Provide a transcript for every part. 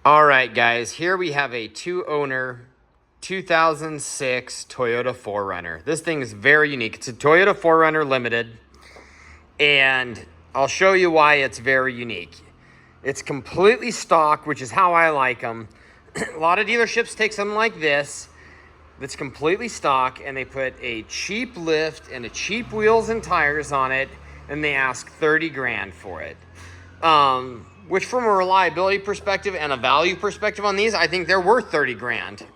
All right, guys, here we have a two-owner 2006 Toyota 4Runner. This thing is very unique. It's a Toyota 4Runner Limited, and I'll show you why it's very unique. It's completely stock, which is how I like them. A lot of dealerships take something like this that's completely stock, and they put a cheap lift and a cheap wheels and tires on it, and they ask 30 grand for it. Which from a reliability perspective and a value perspective on these, I think they're worth 30 grand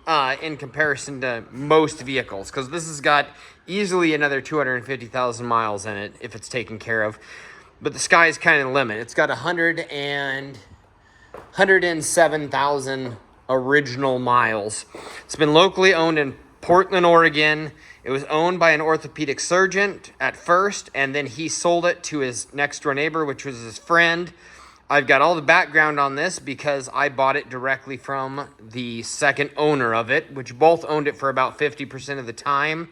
in comparison to most vehicles, because this has got easily another 250,000 miles in it if it's taken care of. But the sky's kind of the limit. It's got 107,000 original miles. It's been locally owned in Portland, Oregon. It was owned by an orthopedic surgeon at first, and then he sold it to his next door neighbor, which was his friend. I've got all the background on this because I bought it directly from the second owner of it, which both owned it for about 50% of the time.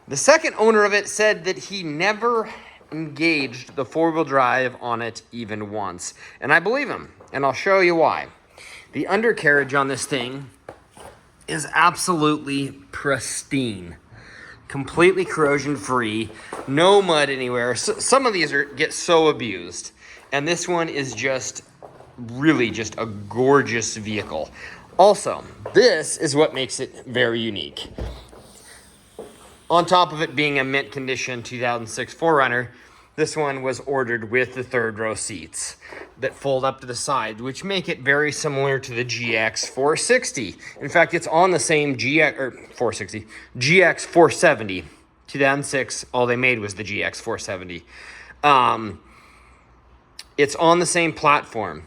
The second owner of it said that he never engaged the four-wheel drive on it even once. And I believe him, and I'll show you why. The undercarriage on this thing is absolutely pristine. Completely corrosion-free, no mud anywhere. Some of these get so abused. And this one is just really just a gorgeous vehicle. Also, this is what makes it very unique. On top of it being a mint condition 2006 4Runner, this one was ordered with the third row seats that fold up to the side, which make it very similar to the GX 460. In fact, it's on the same GX 470. 2006, all they made was the GX 470. It's on the same platform.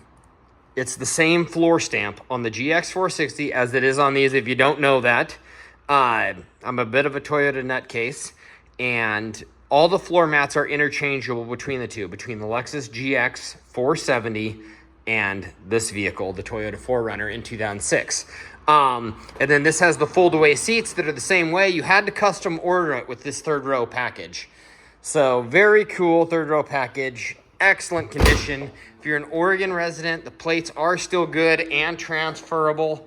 It's the same floor stamp on the GX 460 as it is on these. If you don't know that, I'm a bit of a Toyota nutcase, and all the floor mats are interchangeable between the two, between the Lexus GX 470 and this vehicle, the Toyota 4Runner in 2006. And then this has the fold-away seats that are the same way. You had to custom order it with this third row package. So very cool third row package. Excellent condition. If you're an Oregon resident, the plates are still good and transferable.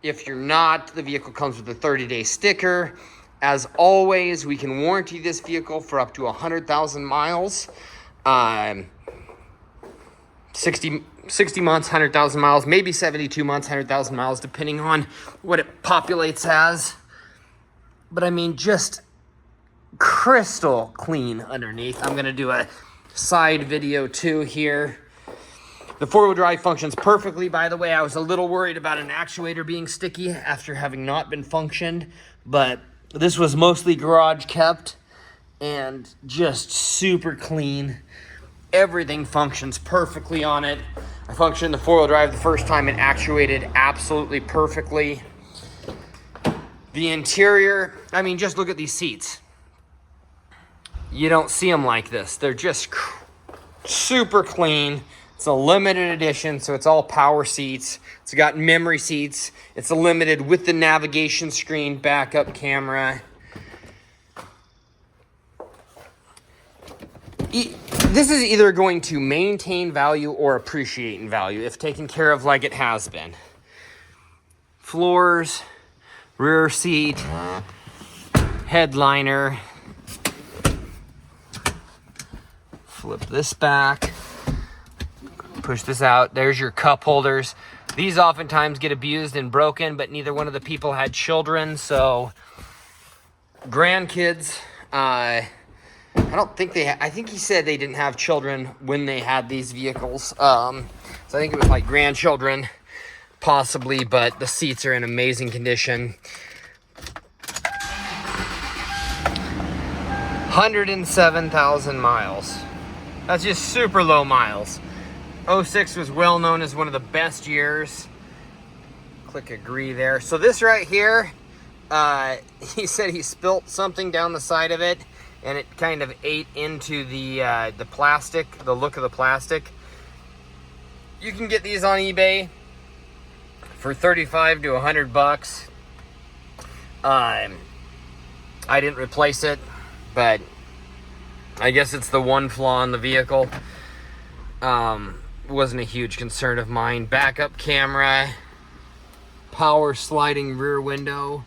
If you're not, the vehicle comes with a 30-day sticker. As always, we can warranty this vehicle for up to 100,000 miles. 60 months, 100,000 miles, maybe 72 months, 100,000 miles, depending on what it populates as. But I mean, just crystal clean underneath. I'm gonna do a side video too here. The four-wheel drive functions perfectly, by the way. I was a little worried about an actuator being sticky after having not been functioned, but this was mostly garage kept and just super clean. Everything functions perfectly on it. I functioned the four-wheel drive the first time, it actuated absolutely perfectly. The interior, I mean, just look at these seats. You don't see them like this. They're just super clean. It's a limited edition, so it's all power seats. It's got memory seats. It's a limited with the navigation screen, backup camera. This is either going to maintain value or appreciate in value if taken care of like it has been. Floors, rear seat, headliner. Flip this back, push this out. There's your cup holders. These oftentimes get abused and broken, but neither one of the people had children, so grandkids, I don't think I think he said they didn't have children when they had these vehicles. So I think it was like grandchildren, possibly, but the seats are in amazing condition. 107,000 miles. That's just super low miles. 06 was well known as one of the best years. Click agree there. So this right here, he said he spilt something down the side of it, and it kind of ate into the plastic, the look of the plastic. You can get these on eBay for 35 to 100 bucks. I didn't replace it, but I guess it's the one flaw in the vehicle. wasn't a huge concern of mine. Backup camera, power sliding rear window.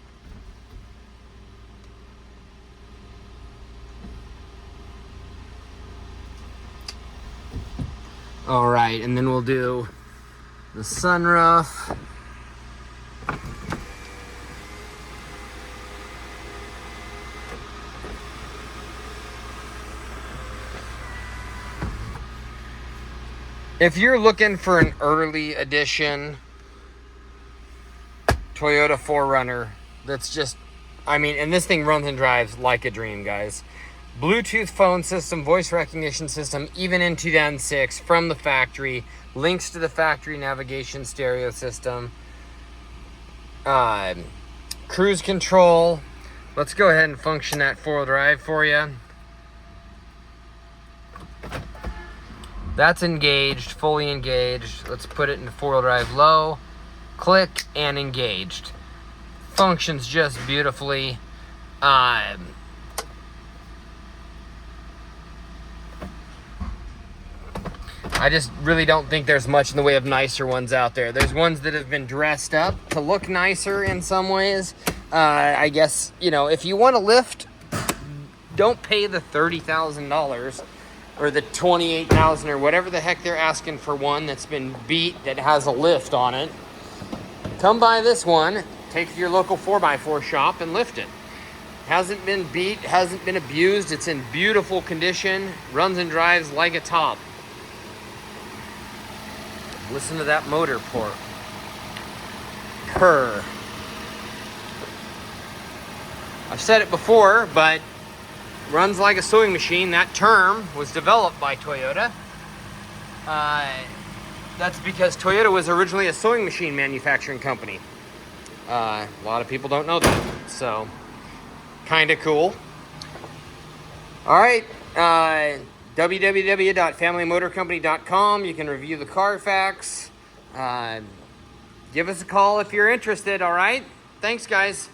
All right, and then we'll do the sunroof. If you're looking for an early edition Toyota 4Runner, that's just, I mean, and this thing runs and drives like a dream, guys. Bluetooth phone system, voice recognition system, even in 2006 from the factory. Links to the factory navigation stereo system. Cruise control. Let's go ahead and function that 4-wheel drive for you. That's engaged, fully engaged. Let's put it into 4-wheel drive low. Click and engaged. Functions just beautifully. I just really don't think there's much in the way of nicer ones out there. There's ones that have been dressed up to look nicer in some ways. I guess, you know, if you want to lift, don't pay the $30,000 or the $28,000 or whatever the heck they're asking for one that's been beat, that has a lift on it. Come buy this one, take it to your local 4x4 shop and lift it. Hasn't been beat, hasn't been abused. It's in beautiful condition, runs and drives like a top. Listen to that motor purr. I've said it before, but runs like a sewing machine. That term was developed by Toyota. That's because Toyota was originally a sewing machine manufacturing company. A lot of people don't know that, so kind of cool. All right, www.familymotorcompany.com. You can review the Carfax. Give us a call if you're interested, all right? Thanks, guys.